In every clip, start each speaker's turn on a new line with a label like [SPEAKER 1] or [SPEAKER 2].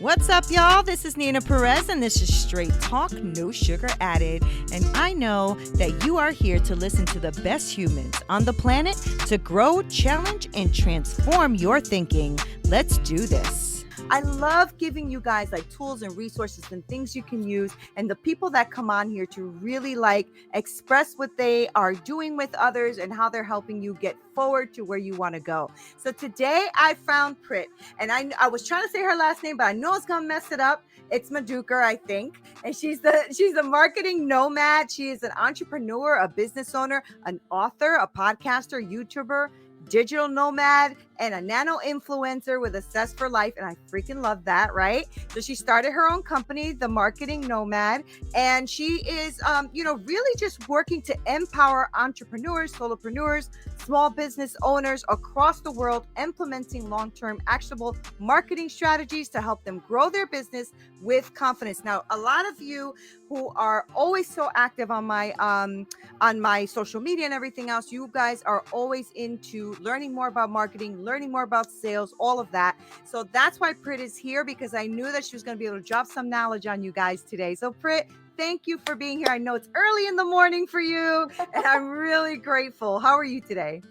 [SPEAKER 1] What's up, y'all? This is Neena Perez, and this is Straight Talk, No Sugar Added. And I know that you are here to listen to the best humans on the planet to grow, challenge, and transform your thinking. Let's do this. I love giving you guys like tools and resources and things you can use, and the people that come on here to really like express what they are doing with others and how they're helping you get forward to where you want to go. So today I found Prit, and I was trying to say her last name, but I know it's gonna mess it up. It's Madhukar, I think, and she's the marketing nomad. She is an entrepreneur, a business owner, an author, a podcaster, YouTuber, digital nomad, and a nano-influencer with a zest for life. And I freaking love that, right? So she started her own company, the Marketing Nomad, and she is, really just working to empower entrepreneurs, solopreneurs, small business owners across the world, implementing long-term actionable marketing strategies to help them grow their business with confidence. Now, a lot of you who are always so active on my social media and everything else, you guys are always into learning more about marketing, learning more about sales, all of that. So that's why Prit is here, because I knew that she was going to be able to drop some knowledge on you guys today. So Prit, thank you for being here. I know it's early in the morning for you, and I'm really grateful. How are you today?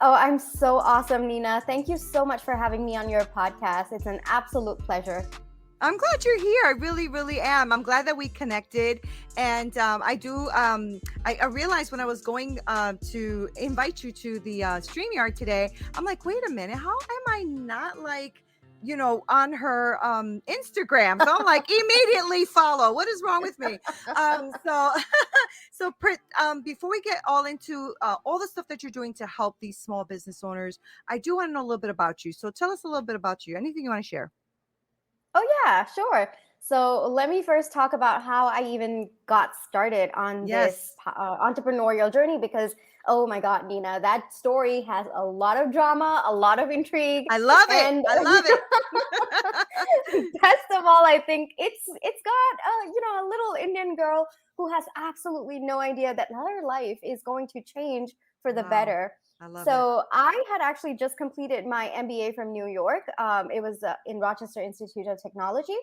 [SPEAKER 2] Oh, I'm so awesome, Neena. Thank you so much for having me on your podcast. It's an absolute pleasure.
[SPEAKER 1] I'm glad you're here. I really, really am. I'm glad that we connected. And I realized when I was going to invite you to the StreamYard today, I'm like, wait a minute, how am I not on her Instagram? So I'm like, immediately follow. What is wrong with me? So Prit, before we get all into all the stuff that you're doing to help these small business owners, I do want to know a little bit about you. So tell us a little bit about you. Anything you want to share?
[SPEAKER 2] Oh, yeah, sure. So let me first talk about how I even got started on this entrepreneurial journey, because, oh my God, Neena, that story has a lot of drama, a lot of intrigue.
[SPEAKER 1] I love it.
[SPEAKER 2] And
[SPEAKER 1] I love it.
[SPEAKER 2] best of all, I think it's got a little Indian girl who has absolutely no idea that her life is going to change for the better.
[SPEAKER 1] I love
[SPEAKER 2] So I had actually just completed my MBA from New York. It was in Rochester Institute of Technology.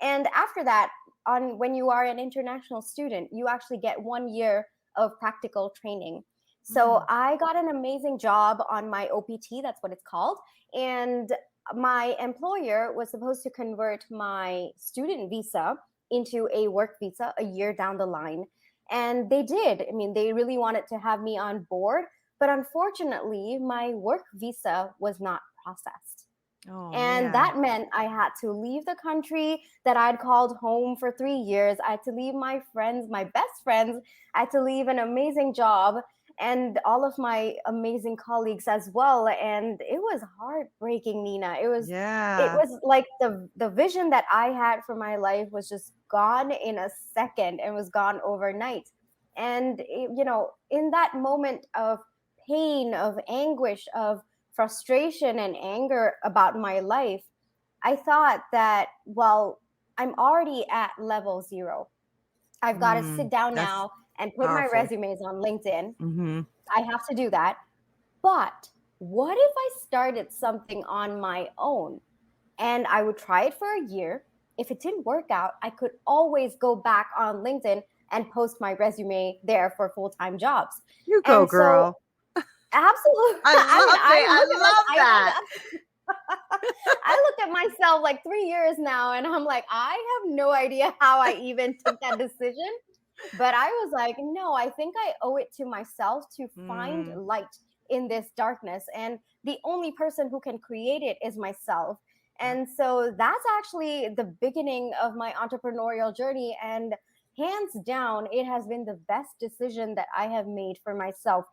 [SPEAKER 2] And after that, when you are an international student, you actually get 1 year of practical training. So I got an amazing job on my OPT, that's what it's called. And my employer was supposed to convert my student visa into a work visa a year down the line. And they did. I mean, they really wanted to have me on board. But unfortunately, my work visa was not processed. That meant I had to leave the country that I'd called home for 3 years. I had to leave my friends, my best friends. I had to leave an amazing job and all of my amazing colleagues as well. And it was heartbreaking, Neena. It was like the vision that I had for my life was just gone in a second and was gone overnight. And, in that moment of pain, of anguish, of frustration and anger about my life, I thought that, well, I'm already at level 0. I've got to sit down now and put my resumes on LinkedIn. I have to do that. But what if I started something on my own and I would try it for a year? If it didn't work out, I could always go back on LinkedIn and post my resume there for full-time jobs.
[SPEAKER 1] You go, girl.
[SPEAKER 2] Absolutely.
[SPEAKER 1] I love that.
[SPEAKER 2] I look at myself like 3 years now and I'm like, I have no idea how I even took that decision. But I was like, no, I think I owe it to myself to find light in this darkness. And the only person who can create it is myself. And so that's actually the beginning of my entrepreneurial journey. And hands down, it has been the best decision that I have made for myself.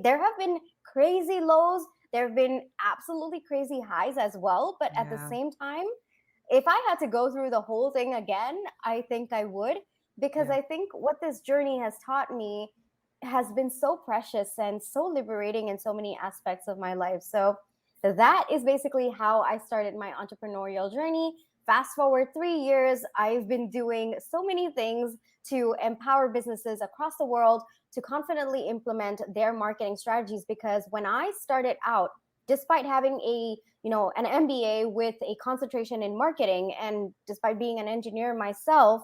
[SPEAKER 2] There have been crazy lows. There have been absolutely crazy highs as well. But at the same time, if I had to go through the whole thing again, I think I would, because I think what this journey has taught me has been so precious and so liberating in so many aspects of my life. So that is basically how I started my entrepreneurial journey. Fast forward 3 years, I've been doing so many things to empower businesses across the world to confidently implement their marketing strategies. Because when I started out, despite having a an MBA with a concentration in marketing. And despite being an engineer myself,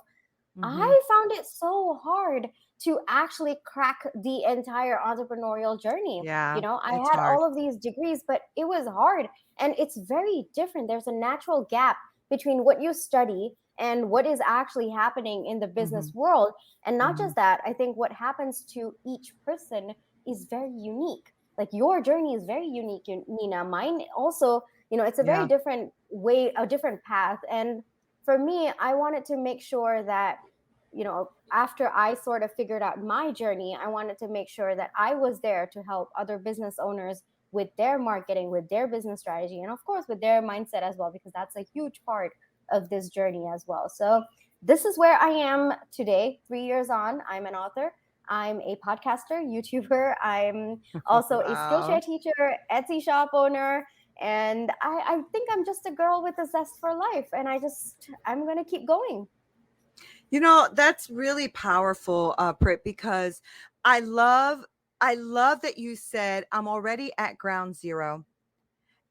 [SPEAKER 2] I found it so hard to actually crack the entire entrepreneurial journey.
[SPEAKER 1] Yeah,
[SPEAKER 2] I
[SPEAKER 1] it's
[SPEAKER 2] had
[SPEAKER 1] hard.
[SPEAKER 2] all of these degrees, but it was hard. And it's very different. There's a natural gap between what you study and what is actually happening in the business world. And not just that, I think what happens to each person is very unique. Like your journey is very unique, Neena. Mine also, it's a very
[SPEAKER 1] Yeah.
[SPEAKER 2] different way, a different path. And for me, I wanted to make sure that, after I sort of figured out my journey, I wanted to make sure that I was there to help other business owners with their marketing, with their business strategy, and of course with their mindset as well, because that's a huge part of this journey as well. So this is where I am today, 3 years on. I'm an author. I'm a podcaster, YouTuber. I'm also a Skillshare
[SPEAKER 1] Wow.
[SPEAKER 2] teacher, Etsy shop owner. And I think I'm just a girl with a zest for life. And I'm going to keep going.
[SPEAKER 1] That's really powerful, Prit, because I love that you said I'm already at ground zero.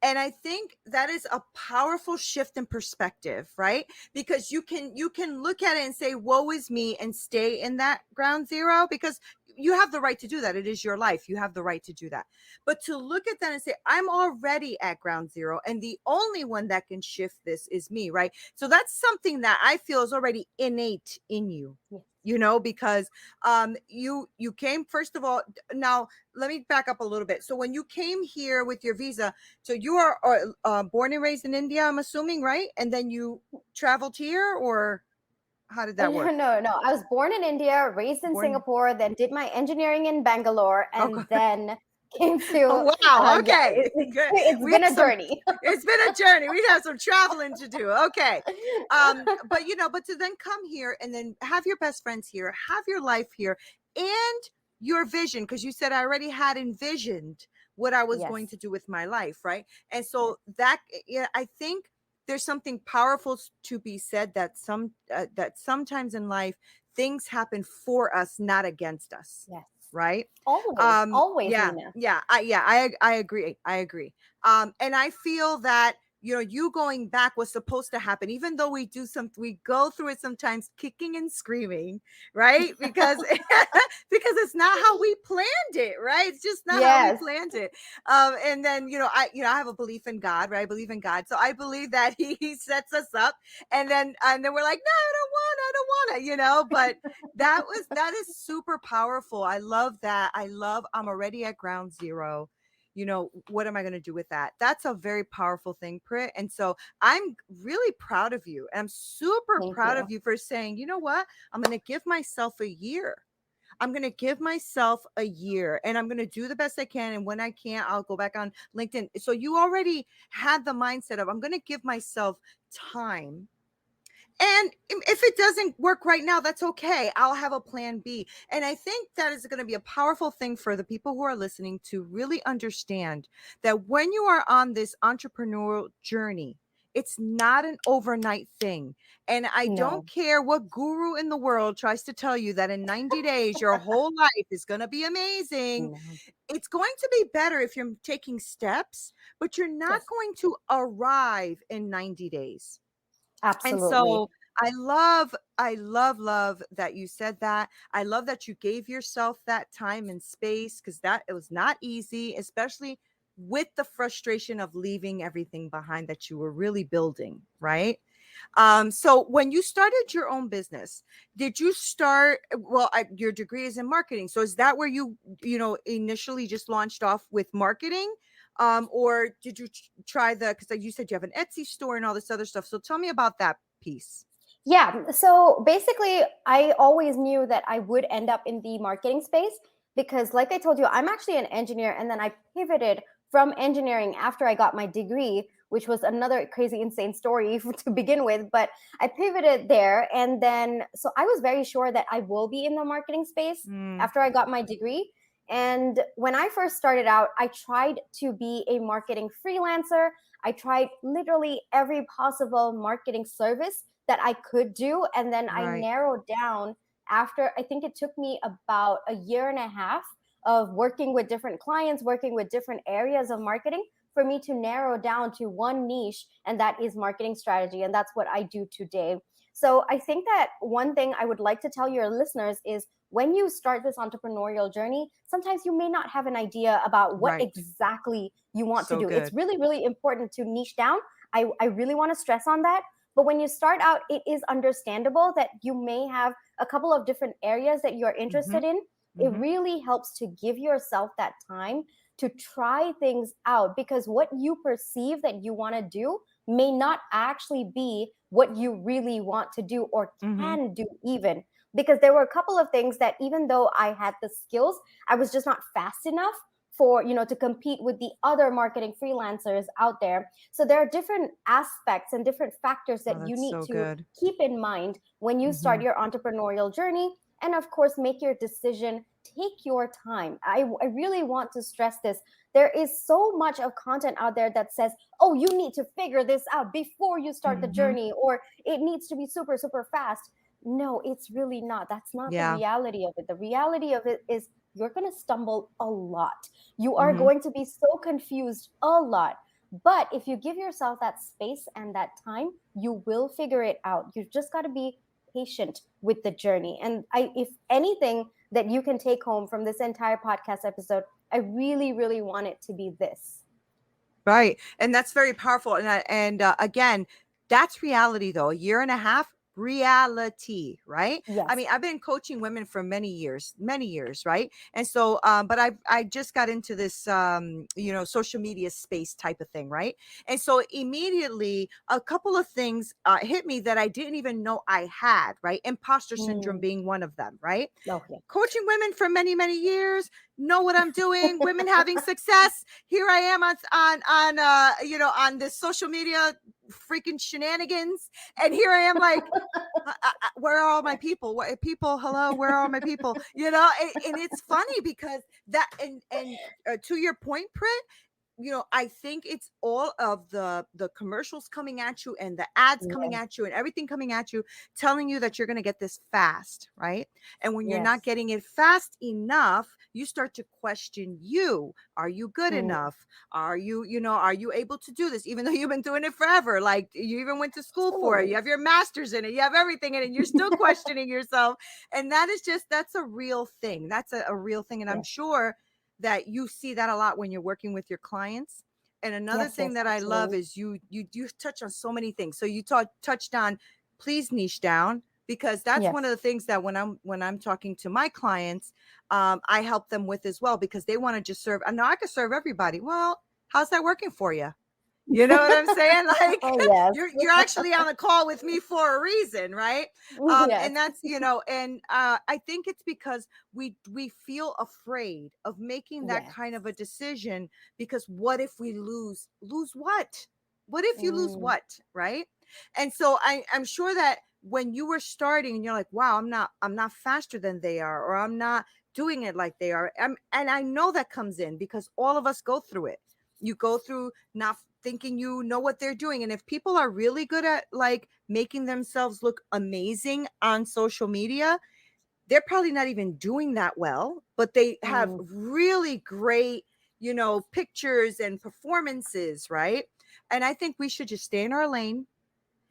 [SPEAKER 1] And I think that is a powerful shift in perspective, right? Because you can look at it and say, woe is me, and stay in that ground zero, because you have the right to do that. It is your life. You have the right to do that. But to look at that and say, I'm already at ground zero, and the only one that can shift this is me, right? So that's something that I feel is already innate in you. Because you came, first of all. Now let me back up a little bit. So when you came here with your visa, so you are born and raised in India, I'm assuming, right? And then you traveled here, or how did that work?
[SPEAKER 2] No. I was born in India, raised in
[SPEAKER 1] Born.
[SPEAKER 2] Singapore, then did my engineering in Bangalore, and
[SPEAKER 1] Okay.
[SPEAKER 2] then came to.
[SPEAKER 1] Oh, wow.
[SPEAKER 2] Yeah,
[SPEAKER 1] Okay. Good.
[SPEAKER 2] it's
[SPEAKER 1] We
[SPEAKER 2] been
[SPEAKER 1] have
[SPEAKER 2] a
[SPEAKER 1] some.
[SPEAKER 2] journey.
[SPEAKER 1] It's been a journey. We have some traveling to do. Okay. But to then come here and then have your best friends here, have your life here, and your vision, because you said I already had envisioned what I was going
[SPEAKER 2] Yes.
[SPEAKER 1] to do with my life, right? And so
[SPEAKER 2] Yes.
[SPEAKER 1] I think there's something powerful to be said, that sometimes in life things happen for us, not against us,
[SPEAKER 2] Yes.
[SPEAKER 1] right?
[SPEAKER 2] Always,
[SPEAKER 1] Yeah,
[SPEAKER 2] Neena.
[SPEAKER 1] I agree. I agree. And I feel that, you going back was supposed to happen, even though we go through it sometimes kicking and screaming, right? Because because it's not how we planned it, right? It's just not how we
[SPEAKER 2] Yes.
[SPEAKER 1] planned it. And then, I have a belief in God, right? I believe in God. So I believe that he sets us up, and then we're like, no, I don't want to, but that is super powerful. I love that. I'm already at ground zero. What am I going to do with that? That's a very powerful thing, Prit. And so I'm really proud of you. And I'm super
[SPEAKER 2] Thank
[SPEAKER 1] proud
[SPEAKER 2] you.
[SPEAKER 1] of you for saying, you know what? I'm going to give myself a year. I'm going to give myself a year, and I'm going to do the best I can. And when I can't, I'll go back on LinkedIn. So you already had the mindset of, I'm going to give myself time. And if it doesn't work right now, that's okay. I'll have a plan B. And I think that is going to be a powerful thing for the people who are listening to really understand that when you are on this entrepreneurial journey, it's not an overnight thing. And I don't
[SPEAKER 2] No.
[SPEAKER 1] care what guru in the world tries to tell you that in 90 days, your whole life is going to be amazing.
[SPEAKER 2] No.
[SPEAKER 1] It's going to be better if you're taking steps, but you're not
[SPEAKER 2] Yes.
[SPEAKER 1] going to arrive in 90 days. And
[SPEAKER 2] Absolutely.
[SPEAKER 1] so I love that you said that. I love that you gave yourself that time and space, because that it was not easy, especially with the frustration of leaving everything behind that you were really building, right? So when you started your own business, did you start, well, your degree is in marketing. So is that where initially just launched off with marketing? Or did you try because you said you have an Etsy store and all this other stuff. So tell me about that piece.
[SPEAKER 2] Yeah. So basically, I always knew that I would end up in the marketing space because, like I told you, I'm actually an engineer. And then I pivoted from engineering after I got my degree, which was another crazy, insane story to begin with. But I pivoted there. And then, so I was very sure that I will be in the marketing space after I got my degree. And when I first started out, I tried to be a marketing freelancer. I tried literally every possible marketing service that I could do. And then I
[SPEAKER 1] Right.
[SPEAKER 2] narrowed down after, I think it took me about a year and a half of working with different clients, working with different areas of marketing. for me to narrow down to one niche, and that is marketing strategy. And that's what I do today. So I think that one thing I would like to tell your listeners is, when you start this entrepreneurial journey, sometimes you may not have an idea about what
[SPEAKER 1] Right.
[SPEAKER 2] exactly you want to
[SPEAKER 1] So
[SPEAKER 2] do. It's
[SPEAKER 1] good.
[SPEAKER 2] really, really important to niche down. I really want to stress on that. But when you start out, it is understandable that you may have a couple of different areas that you're interested in. It really helps to give yourself that time to try things out, because what you perceive that you want to do may not actually be what you really want to do or can do even. Because there were a couple of things that, even though I had the skills, I was just not fast enough for, to compete with the other marketing freelancers out there. So there are different aspects and different factors
[SPEAKER 1] Oh,
[SPEAKER 2] that you
[SPEAKER 1] that's
[SPEAKER 2] need
[SPEAKER 1] so
[SPEAKER 2] to
[SPEAKER 1] good.
[SPEAKER 2] keep in mind when you start your entrepreneurial journey. And of course, make your decision. Take your time. I really want to stress this. There is so much of content out there that says, oh, you need to figure this out before you start the journey, or it needs to be super, super fast. No, it's really not. That's not the
[SPEAKER 1] Yeah.
[SPEAKER 2] reality of it. The reality of it is, you're going to stumble a lot. You are going to be so confused a lot. But if you give yourself that space and that time, you will figure it out. You just got to be patient with the journey. And if anything that you can take home from this entire podcast episode, I really, really want it to be this.
[SPEAKER 1] Right. And that's very powerful. And again, that's reality though. A year and a half, reality, right?
[SPEAKER 2] Yes.
[SPEAKER 1] I mean, I've been coaching women for many years, right? And so, but I just got into this, social media space type of thing, right? And so immediately a couple of things hit me that I didn't even know I had, right? Imposter syndrome being one of them, right?
[SPEAKER 2] Okay.
[SPEAKER 1] Coaching women for many, many years, know what I'm doing, women having success. Here I am on this social media freaking shenanigans. And here I am like, where are all my people? What people? Hello, where are all my people? And it's funny because that, and to your point, Prit, I think it's all of the commercials coming at you and the ads coming
[SPEAKER 2] Yes.
[SPEAKER 1] at you and everything coming at you, telling you that you're going to get this fast, right? And when you're
[SPEAKER 2] Yes.
[SPEAKER 1] not getting it fast enough, you start to question you. Are you good enough? Are you able to do this? Even though you've been doing it forever, like you even went to school for it, you have your master's in it, you have everything in it, and you're still questioning yourself. And that's a real thing. That's a real thing. And I'm sure that you see that a lot when you're working with your clients. And another thing that I love is you touch on so many things. So you touched on, please niche down, because that's one of the things that when I'm talking to my clients, I help them with as well, because they want to just serve. I know I can serve everybody. Well, how's that working for you? You know what I'm saying? Like, you're actually on a call with me for a reason, right? And that's, and I think it's because we feel afraid of making that kind of a decision, because what if we lose what? What if you lose what, right? And so I'm sure that when you were starting and you're like, wow, I'm not faster than they are, or I'm not doing it like they are. And I know that comes in because all of us go through it. You go through not thinking you know what they're doing. And if people are really good at like making themselves look amazing on social media, they're probably not even doing that well, but they have really great, pictures and performances, right? And I think we should just stay in our lane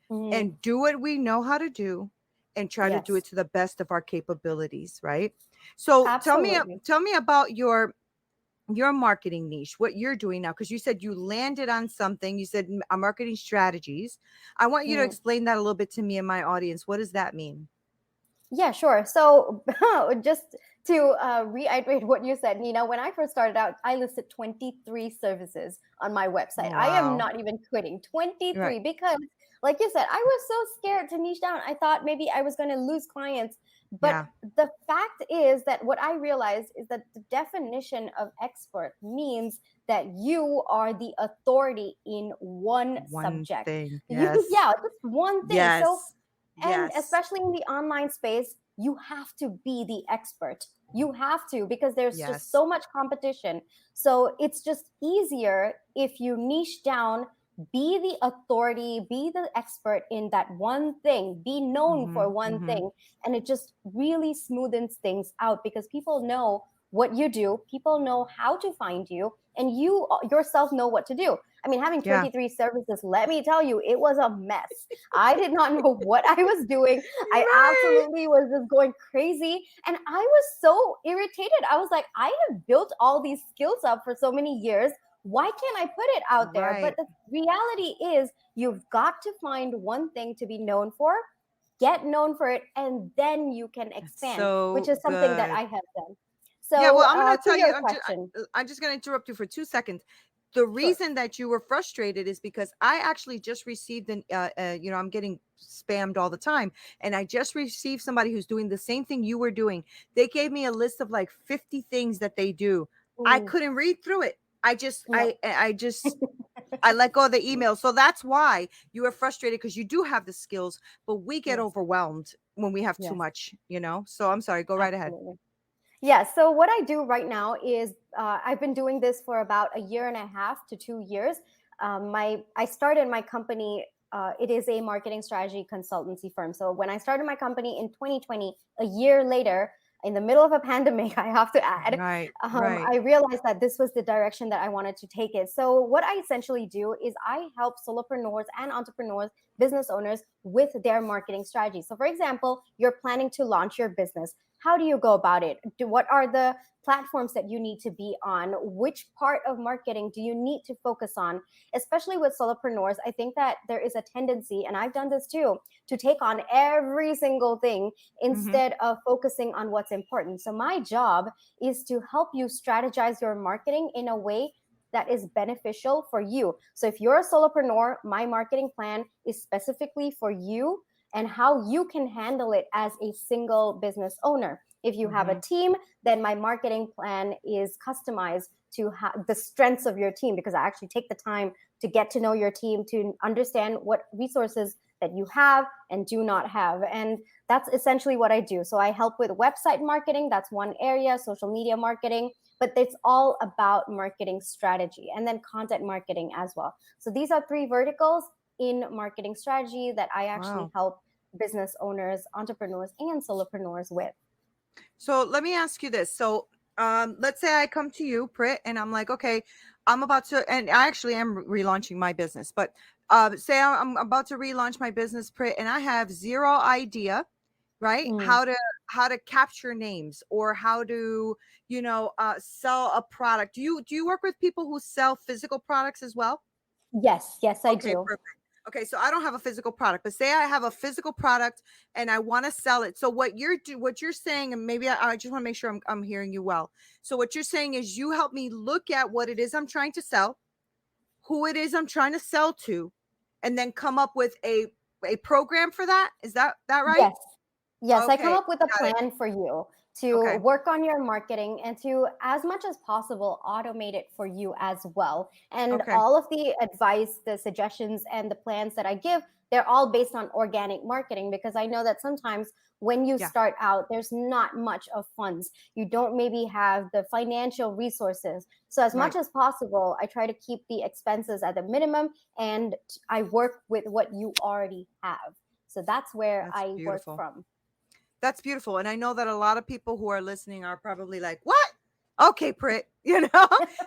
[SPEAKER 1] and do what we know how to do and try to do it to the best of our capabilities, right? So tell me about your marketing niche, what you're doing now, because you said you landed on something. You said marketing strategies. I want you to explain that a little bit to me and my audience. What does that mean?
[SPEAKER 2] Yeah, sure. So just to reiterate what you said, Nina, when I first started out, I listed 23 services on my website.
[SPEAKER 1] Wow.
[SPEAKER 2] I am not even kidding. 23, because like you said, I was so scared to niche down. I thought maybe I was going to lose clients. But the fact is that what I realized is that the definition of expert means that you are the authority in one subject.
[SPEAKER 1] Thing.
[SPEAKER 2] Just one thing.
[SPEAKER 1] Yes.
[SPEAKER 2] So, and especially in the online space, you have to be the expert. You have to, because there's just so much competition. So it's just easier if you niche down, be the authority, be the expert in that one thing, be known for one thing. And it just really smoothens things out, because people know what you do, people know how to find you, and you yourself know what to do. I mean, having
[SPEAKER 1] Yeah.
[SPEAKER 2] 23 services, let me tell you, it was a mess. I did not know what I was doing. I
[SPEAKER 1] Right.
[SPEAKER 2] absolutely was just going crazy. And I was so irritated. I was like, I have built all these skills up for so many years. Why can't I put it out there? But
[SPEAKER 1] Right.
[SPEAKER 2] the reality is, you've got to find one thing to be known for, get known for it, and then you can
[SPEAKER 1] That's
[SPEAKER 2] expand, which
[SPEAKER 1] so
[SPEAKER 2] is something that
[SPEAKER 1] good.
[SPEAKER 2] I have done.
[SPEAKER 1] Yeah,
[SPEAKER 2] So,
[SPEAKER 1] well, I'm going to
[SPEAKER 2] to
[SPEAKER 1] tell you,
[SPEAKER 2] your question,
[SPEAKER 1] I'm just going to interrupt you for 2 seconds. The
[SPEAKER 2] sure.
[SPEAKER 1] reason that you were frustrated is because I actually just received I'm getting spammed all the time. And I just received somebody who's doing the same thing you were doing. They gave me a list of like 50 things that they do. I
[SPEAKER 2] Ooh,
[SPEAKER 1] couldn't read through it.
[SPEAKER 2] no.
[SPEAKER 1] I let go of the email. So that's why you were frustrated, because you do have the skills, but we get
[SPEAKER 2] Yes,
[SPEAKER 1] overwhelmed when we have too
[SPEAKER 2] yes,
[SPEAKER 1] much. So I'm sorry, go right ahead.
[SPEAKER 2] absolutely. Yeah, so what I do right now is I've been doing this for about a year and a half to 2 years. I started my company. It is a marketing strategy consultancy firm. So when I started my company in 2020, a year later, in the middle of a pandemic, I have to add,
[SPEAKER 1] Right, right.
[SPEAKER 2] I realized that this was the direction that I wanted to take it. So what I essentially do is I help solopreneurs and entrepreneurs, business owners, with their marketing strategy. So for example, you're planning to launch your business. How do you go about it? What are the platforms that you need to be on? Which part of marketing do you need to focus on? Especially with solopreneurs, I think that there is a tendency, and I've done this too, to take on every single thing
[SPEAKER 1] Mhm.
[SPEAKER 2] instead of focusing on what's important. So my job is to help you strategize your marketing in a way that is beneficial for you. So if you're a solopreneur, my marketing plan is specifically for you and how you can handle it as a single business owner. If you have a
[SPEAKER 1] Mhm.
[SPEAKER 2] team, then my marketing plan is customized to the strengths of your team, because I actually take the time to get to know your team, to understand what resources that you have and do not have. And that's essentially what I do. So I help with website marketing, that's one area, social media marketing, but it's all about marketing strategy, and then content marketing as well. So these are three verticals in marketing strategy that I actually
[SPEAKER 1] Wow.
[SPEAKER 2] help business owners, entrepreneurs, and solopreneurs with.
[SPEAKER 1] So let me ask you this. So let's say I come to you, Prit, and I'm like, okay, I'm about to, and I actually am relaunching my business, but say I'm about to relaunch my business, Prit, and I have zero idea, right?
[SPEAKER 2] Mm.
[SPEAKER 1] How to capture names, or how to, sell a product. Do you work with people who sell physical products as well?
[SPEAKER 2] Yes, yes, I
[SPEAKER 1] Okay,
[SPEAKER 2] do.
[SPEAKER 1] perfect. Okay, so I don't have a physical product, but say I have a physical product and I want to sell it. So what you're saying, and maybe I just want to make sure I'm hearing you well. So what you're saying is you help me look at what it is I'm trying to sell, who it is I'm trying to sell to, and then come up with a program for that. Is that right?
[SPEAKER 2] Yes. Yes, I come
[SPEAKER 1] Okay,
[SPEAKER 2] up with a
[SPEAKER 1] got it.
[SPEAKER 2] plan for you to
[SPEAKER 1] Okay.
[SPEAKER 2] work on your marketing and to, as much as possible, automate it for you as well. And
[SPEAKER 1] Okay.
[SPEAKER 2] all of the advice, the suggestions, and the plans that I give, they're all based on organic marketing, because I know that sometimes when you
[SPEAKER 1] Yeah.
[SPEAKER 2] start out, there's not much of funds. You don't maybe have the financial resources. So, as much
[SPEAKER 1] Right.
[SPEAKER 2] as possible, I try to keep the expenses at the minimum, and I work with what you already have. So that's where
[SPEAKER 1] That's
[SPEAKER 2] I work
[SPEAKER 1] beautiful.
[SPEAKER 2] from.
[SPEAKER 1] That's beautiful. And I know that a lot of people who are listening are probably like, what? Okay, Prit,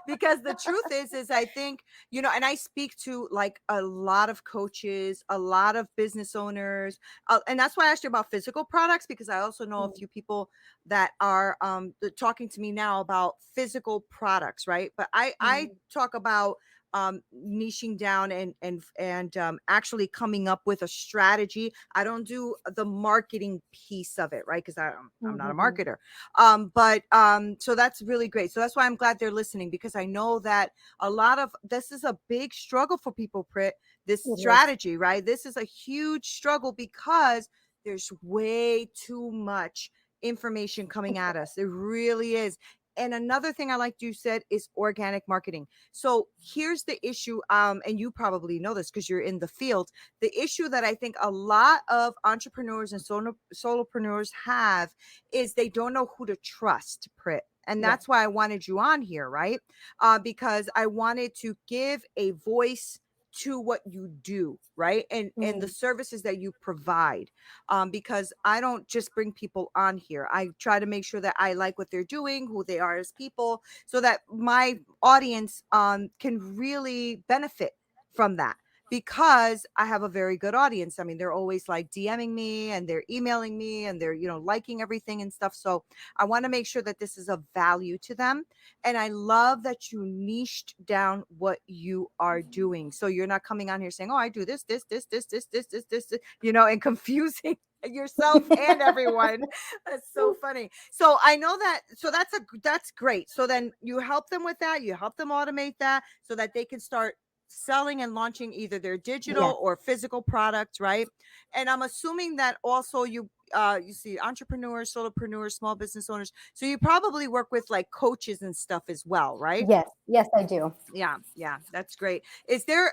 [SPEAKER 1] because the truth is I think, and I speak to like a lot of coaches, a lot of business owners. And that's why I asked you about physical products, because I also know a
[SPEAKER 2] Mm,
[SPEAKER 1] few people that are talking to me now about physical products, right? But I
[SPEAKER 2] mm,
[SPEAKER 1] talk about niching down and actually coming up with a strategy. I don't do the marketing piece of it, right? Because I'm not a
[SPEAKER 2] mhm.
[SPEAKER 1] marketer. But so that's really great. So that's why I'm glad they're listening, because I know that a lot of this is a big struggle for people, Prit, this
[SPEAKER 2] It is.
[SPEAKER 1] strategy, right? This is a huge struggle because there's way too much information coming at us. It really is. And another thing I like you said is organic marketing. So here's the issue, and you probably know this because you're in the field. The issue that I think a lot of entrepreneurs and solopreneurs have is they don't know who to trust, Prit. And
[SPEAKER 2] Yes.
[SPEAKER 1] that's why I wanted you on here, right? Because I wanted to give a voice to what you do, right? And the
[SPEAKER 2] Mhm.
[SPEAKER 1] services that you provide. Because I don't just bring people on here. I try to make sure that I like what they're doing, who they are as people, so that my audience can really benefit from that, because I have a very good audience. I mean, they're always like DMing me and they're emailing me and they're, liking everything and stuff. So I want to make sure that this is of value to them. And I love that you niched down what you are doing. So you're not coming on here saying, oh, I do this, and confusing yourself and everyone. That's so funny. So I know that. So that's great. So then you help them with that. You help them automate that so that they can start selling and launching either their
[SPEAKER 2] Yes.
[SPEAKER 1] digital or physical products, right? And I'm assuming that also you see entrepreneurs, solopreneurs, small business owners. So you probably work with like coaches and stuff as well, right?
[SPEAKER 2] Yes. Yes, I do.
[SPEAKER 1] Yeah, that's great. Is there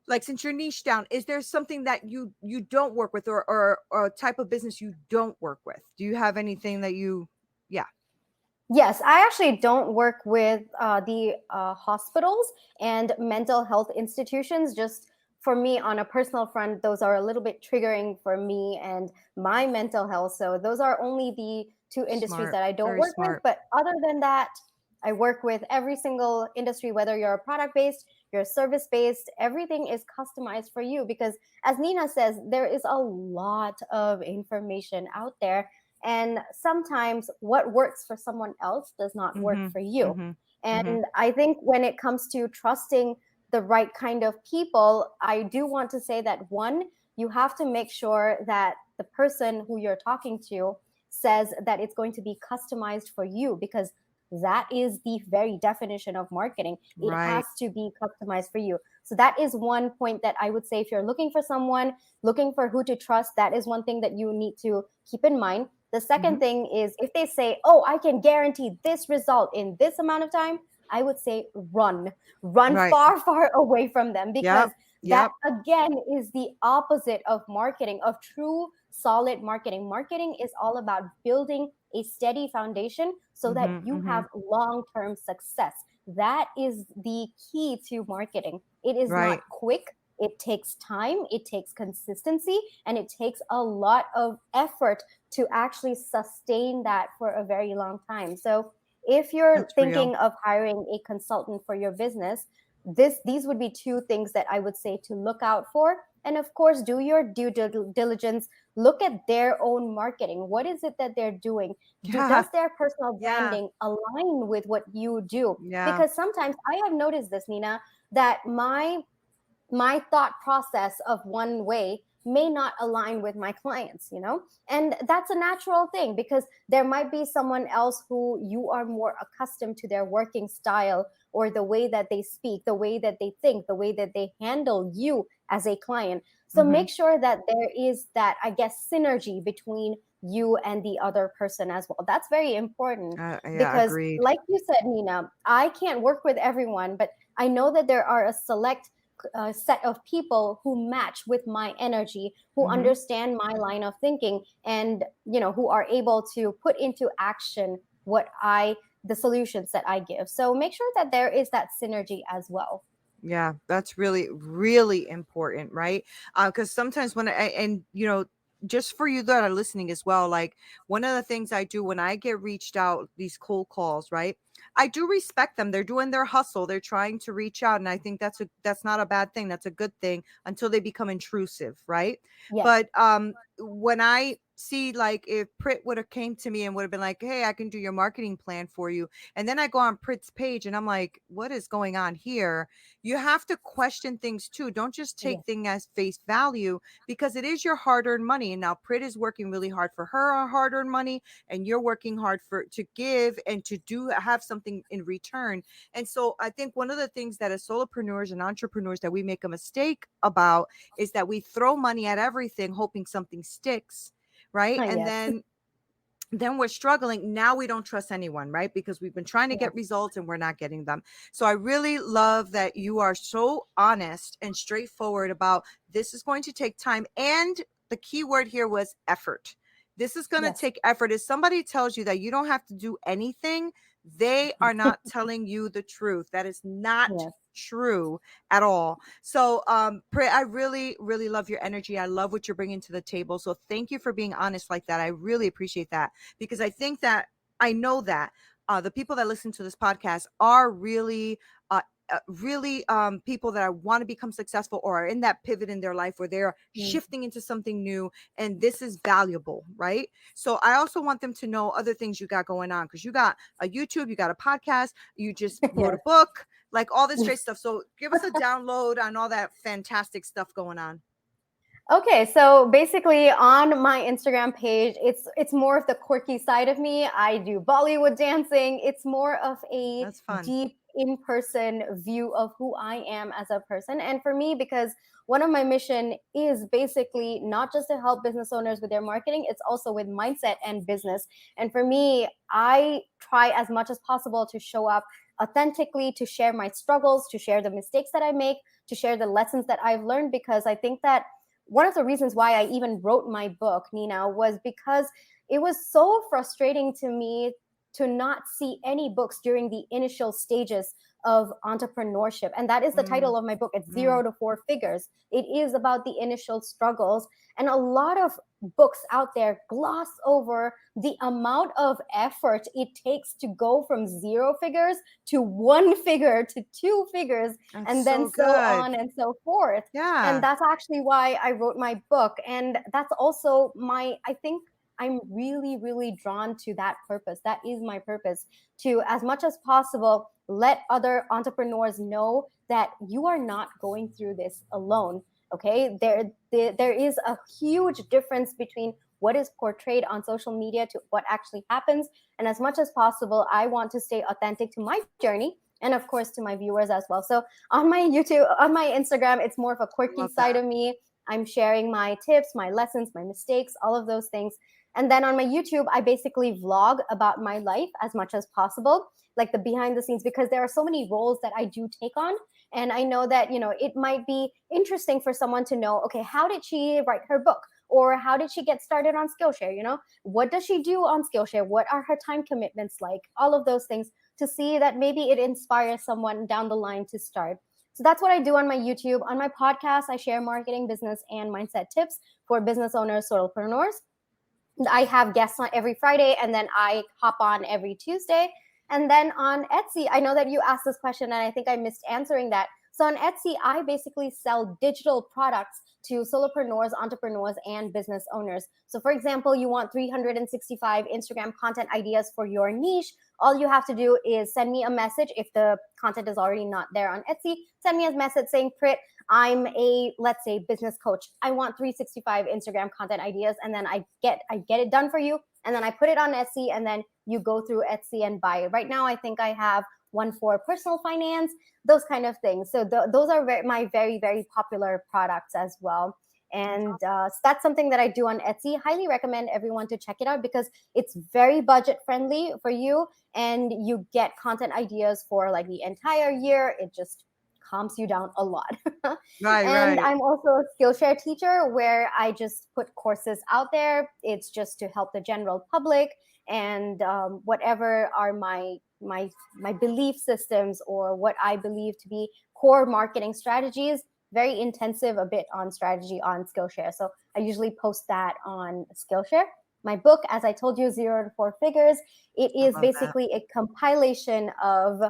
[SPEAKER 1] like, since you're niche down, is there something that you don't work with, or a type of business you don't work with? Do you have anything that yeah.
[SPEAKER 2] Yes, I actually don't work with the hospitals and mental health institutions. Just for me, on a personal front, those are a little bit triggering for me and my mental health. So those are only the two industries
[SPEAKER 1] Smart,
[SPEAKER 2] that I don't
[SPEAKER 1] very
[SPEAKER 2] work with.
[SPEAKER 1] smart.
[SPEAKER 2] But other than that, I work with every single industry, whether you're a product based, you're service based, everything is customized for you. Because as Nina says, there is a lot of information out there, and sometimes what works for someone else does not work
[SPEAKER 1] Mm-hmm.
[SPEAKER 2] for you.
[SPEAKER 1] Mm-hmm. Mm-hmm.
[SPEAKER 2] And I think when it comes to trusting the right kind of people, I do want to say that one, you have to make sure that the person who you're talking to says that it's going to be customized for you, because that is the very definition of marketing. It
[SPEAKER 1] Right.
[SPEAKER 2] has to be customized for you. So that is one point that I would say, if you're looking for someone, looking for who to trust, that is one thing that you need to keep in mind. The
[SPEAKER 1] Mm-hmm.
[SPEAKER 2] second thing is, if they say, oh, I can guarantee this result in this amount of time, I would say run
[SPEAKER 1] Right.
[SPEAKER 2] far, far away from them, because
[SPEAKER 1] Yep.
[SPEAKER 2] that
[SPEAKER 1] Yep.
[SPEAKER 2] again is the opposite of marketing, of true solid marketing. Marketing is all about building a steady foundation so that
[SPEAKER 1] Mm-hmm.
[SPEAKER 2] you
[SPEAKER 1] Mm-hmm.
[SPEAKER 2] have long-term success. That is the key to marketing. It is not
[SPEAKER 1] Right.
[SPEAKER 2] quick. It takes time, it takes consistency, and it takes a lot of effort to actually sustain that for a very long time. So if you're
[SPEAKER 1] That's real.
[SPEAKER 2] thinking of hiring a consultant for your business, these would be two things that I would say to look out for. And of course, do your due diligence. Look at their own marketing. What is it that they're doing?
[SPEAKER 1] Yeah.
[SPEAKER 2] Does their personal
[SPEAKER 1] Yeah.
[SPEAKER 2] branding align with what you do?
[SPEAKER 1] Yeah.
[SPEAKER 2] Because sometimes I have noticed this, Nina, that my thought process of one way may not align with my clients. And that's a natural thing, because there might be someone else who you are more accustomed to their working style, or the way that they speak, the way that they think, the way that they handle you as a client. So
[SPEAKER 1] Mm-hmm.
[SPEAKER 2] make sure that there is that, I guess, synergy between you and the other person as well. That's very important,
[SPEAKER 1] Yeah.
[SPEAKER 2] because
[SPEAKER 1] Agreed.
[SPEAKER 2] like you said, Nina, I can't work with everyone, but I know that there are a select set of people who match with my energy, who
[SPEAKER 1] Mm-hmm.
[SPEAKER 2] understand my line of thinking, and who are able to put into action the solutions that I give. So make sure that there is that synergy as well.
[SPEAKER 1] Yeah, that's really, really important, right? Because sometimes and just for you that are listening as well, like, one of the things I do when I get reached out, these cold calls, right? I do respect them. They're doing their hustle. They're trying to reach out, and I think that's not a bad thing. That's a good thing until they become intrusive, right?
[SPEAKER 2] Yes.
[SPEAKER 1] But when I see, like, if Prit would have came to me and would have been like, "Hey, I can do your marketing plan for you," and then I go on Prit's page and I'm like, "What is going on here?" You have to question things too. Don't just take
[SPEAKER 2] Yes.
[SPEAKER 1] things as face value, because it is your hard-earned money. And now Prit is working really hard for her hard-earned money, and you're working hard to give and to have something in return. And so I think one of the things that as solopreneurs and entrepreneurs that we make a mistake about is that we throw money at everything hoping something sticks, right? And
[SPEAKER 2] Yes.
[SPEAKER 1] then we're struggling. Now we don't trust anyone, right? Because we've been trying to
[SPEAKER 2] Yes.
[SPEAKER 1] get results and we're not getting them. So I really love that you are so honest and straightforward about, this is going to take time. And the key word here was effort. This is going to
[SPEAKER 2] Yes.
[SPEAKER 1] take effort. If somebody tells you that you don't have to do anything, they are not telling you the truth. That is not
[SPEAKER 2] Yes.
[SPEAKER 1] true at all. So, I really, really love your energy. I love what you're bringing to the table. So thank you for being honest like that. I really appreciate that, because I think that I know that the people that listen to this podcast are really, really people that want to become successful or are in that pivot in their life where they're
[SPEAKER 2] Mm.
[SPEAKER 1] shifting into something new, and this is valuable, right? So I also want them to know other things you got going on, because you got a YouTube, you got a podcast, you just wrote a
[SPEAKER 2] Yes.
[SPEAKER 1] book, like all this great stuff. So give us a download on all that fantastic stuff going on.
[SPEAKER 2] Okay, so basically on my Instagram page, it's more of the quirky side of me. I do Bollywood dancing. It's more of a
[SPEAKER 1] That's fun.
[SPEAKER 2] deep in-person view of who I am as a person. And for me, because one of my mission is basically not just to help business owners with their marketing, it's also with mindset and business. And for me, I try as much as possible to show up authentically, to share my struggles, to share the mistakes that I make, to share the lessons that I've learned, because I think that one of the reasons why I even wrote my book, Neena, was because it was so frustrating to me to not see any books during the initial stages of entrepreneurship. And that is the
[SPEAKER 1] Mm,
[SPEAKER 2] title of my book. It's
[SPEAKER 1] mm.
[SPEAKER 2] 0 to 4 Figures. It is about the initial struggles. And a lot of books out there gloss over the amount of effort it takes to go from 0 figures to 1 figure to 2 figures,
[SPEAKER 1] That's
[SPEAKER 2] and then
[SPEAKER 1] so
[SPEAKER 2] so
[SPEAKER 1] good.
[SPEAKER 2] on and so forth. And
[SPEAKER 1] Yeah.
[SPEAKER 2] that's actually why I wrote my book. And that's also I think I'm really, really drawn to that purpose. That is my purpose, to, as much as possible, let other entrepreneurs know that you are not going through this alone. Okay. There is a huge difference between what is portrayed on social media to what actually happens. And as much as possible, I want to stay authentic to my journey, and of course to my viewers as well. So on my YouTube, on my Instagram, it's more of a
[SPEAKER 1] I
[SPEAKER 2] quirky
[SPEAKER 1] love
[SPEAKER 2] side
[SPEAKER 1] that.
[SPEAKER 2] of me. I'm sharing my tips, my lessons, my mistakes, all of those things. And then on my YouTube, I basically vlog about my life as much as possible, like the behind the scenes, because there are so many roles that I do take on. And I know that, it might be interesting for someone to know, okay, how did she write her book? Or how did she get started on Skillshare? What does she do on Skillshare? What are her time commitments like? All of those things, to see that maybe it inspires someone down the line to start. So that's what I do on my YouTube. On my podcast, I share marketing, business, and mindset tips for business owners, solopreneurs. I have guests on every Friday, and then I hop on every Tuesday. And then on Etsy, I know that you asked this question and I think I missed answering that. So on Etsy, I basically sell digital products to solopreneurs, entrepreneurs, and business owners. So for example, you want 365 Instagram content ideas for your niche. All you have to do is send me a message. If the content is already not there on Etsy, send me a message saying, Prit, I'm a, let's say, business coach. I want 365 Instagram content ideas, and then I get it done for you, and then I put it on Etsy, and then you go through Etsy and buy it. Right now, I think I have one for personal finance, those kind of things. So those are my very, very popular products as well. And so that's something that I do on Etsy. Highly recommend everyone to check it out, because it's very budget friendly for you, and you get content ideas for like the entire year. It just calms you down a lot.
[SPEAKER 1] Right,
[SPEAKER 2] And
[SPEAKER 1] right.
[SPEAKER 2] I'm also a Skillshare teacher, where I just put courses out there. It's just to help the general public, and whatever are my belief systems, or what I believe to be core marketing strategies. Very intensive a bit on strategy on Skillshare. So I usually post that on Skillshare. My book, as I told you, 0 to 4 Figures, it
[SPEAKER 1] I
[SPEAKER 2] is
[SPEAKER 1] love that.
[SPEAKER 2] basically a compilation of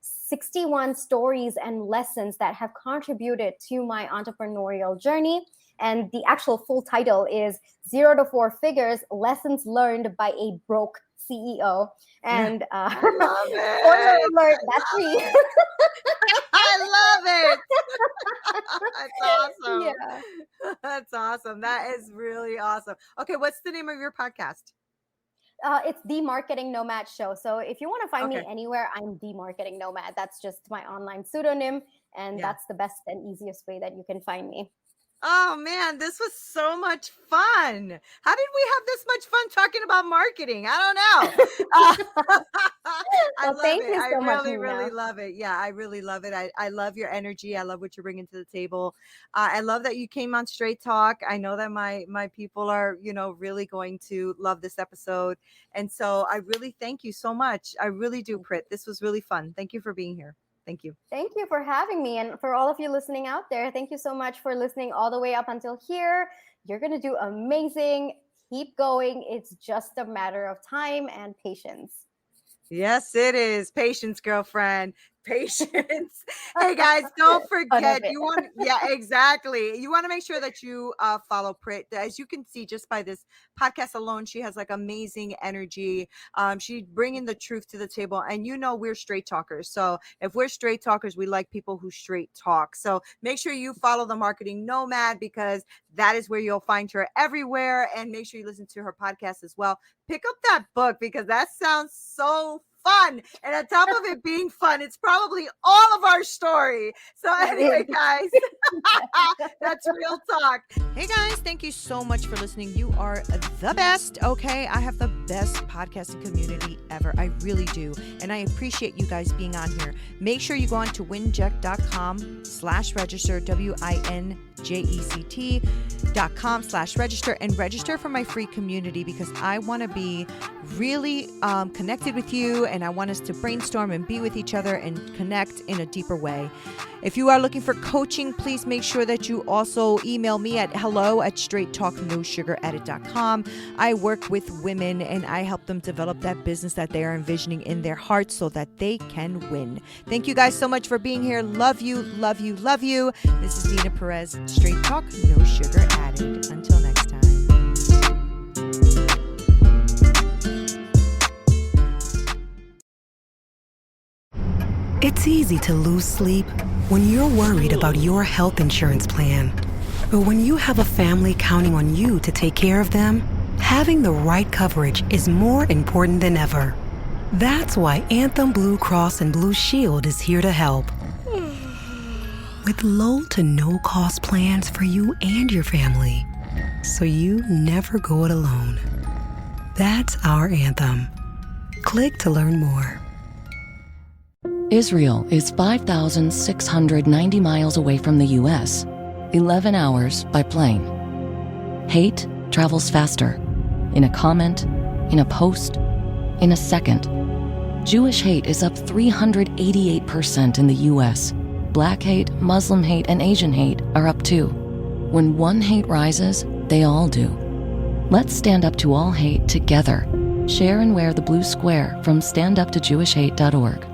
[SPEAKER 2] 61 stories and lessons that have contributed to my entrepreneurial journey. And the actual full title is 0 to 4 Figures, Lessons Learned by a Broke CEO. And
[SPEAKER 1] I love
[SPEAKER 2] spoiler
[SPEAKER 1] it.
[SPEAKER 2] alert, that's me.
[SPEAKER 1] I love it. That's awesome.
[SPEAKER 2] Yeah.
[SPEAKER 1] That's awesome. That is really awesome. Okay, what's the name of your podcast?
[SPEAKER 2] It's the Marketing Nomad Show. So if you want to find me
[SPEAKER 1] Okay.
[SPEAKER 2] anywhere, I'm the Marketing Nomad. That's just my online pseudonym, and
[SPEAKER 1] Yeah.
[SPEAKER 2] that's the best and easiest way that you can find me.
[SPEAKER 1] Oh man, this was so much fun. How did we have this much fun talking about marketing? I don't know. I
[SPEAKER 2] Well,
[SPEAKER 1] love
[SPEAKER 2] thank
[SPEAKER 1] it.
[SPEAKER 2] you
[SPEAKER 1] I
[SPEAKER 2] so much,
[SPEAKER 1] really, really
[SPEAKER 2] Neena.
[SPEAKER 1] love it. Yeah, I really love it. I love your energy. I love what you're bringing to the table. I love that you came on Straight Talk. I know that my people are, really going to love this episode. And so I really thank you so much. I really do, Prit. This was really fun. Thank you for being here. Thank you.
[SPEAKER 2] Thank you for having me. And for all of you listening out there, thank you so much for listening all the way up until here. You're going to do amazing. Keep going. It's just a matter of time and patience.
[SPEAKER 1] Yes, it is. Patience, girlfriend. Patience. Hey guys, don't forget exactly. You want to make sure that you follow Prit. As you can see just by this podcast alone, she has like amazing energy. She bringing the truth to the table, and we're straight talkers. So if we're straight talkers, we like people who straight talk. So make sure you follow the Marketing Nomad, because that is where you'll find her everywhere, and make sure you listen to her podcast as well. Pick up that book, because that sounds so fun. And on top of it being fun, it's probably all of our story. So anyway, guys, that's real talk. Hey guys, thank you so much for listening. You are the best. Okay, I have the best podcasting community ever. I really do. And I appreciate you guys being on here. Make sure you go on to winject.com/register, winject.com/register, and register for my free community, because I want to be really connected with you, and I want us to brainstorm and be with each other and connect in a deeper way. If you are looking for coaching, please make sure that you also email me at hello@straighttalknosugaradded.com. I work with women, and I help them develop that business that they are envisioning in their hearts so that they can win. Thank you guys so much for being here. Love you, love you, love you. This is Neena Perez, Straight Talk, No Sugar Added. Until next time.
[SPEAKER 3] It's easy to lose sleep when you're worried about your health insurance plan. But when you have a family counting on you to take care of them, having the right coverage is more important than ever. That's why Anthem Blue Cross and Blue Shield is here to help. With low to no cost plans for you and your family, so you never go it alone. That's our Anthem. Click to learn more.
[SPEAKER 4] Israel is 5,690 miles away from the U.S., 11 hours by plane. Hate travels faster. In a comment, in a post, in a second. Jewish hate is up 388% in the U.S. Black hate, Muslim hate, and Asian hate are up too. When one hate rises, they all do. Let's stand up to all hate together. Share and wear the blue square from standuptojewishhate.org.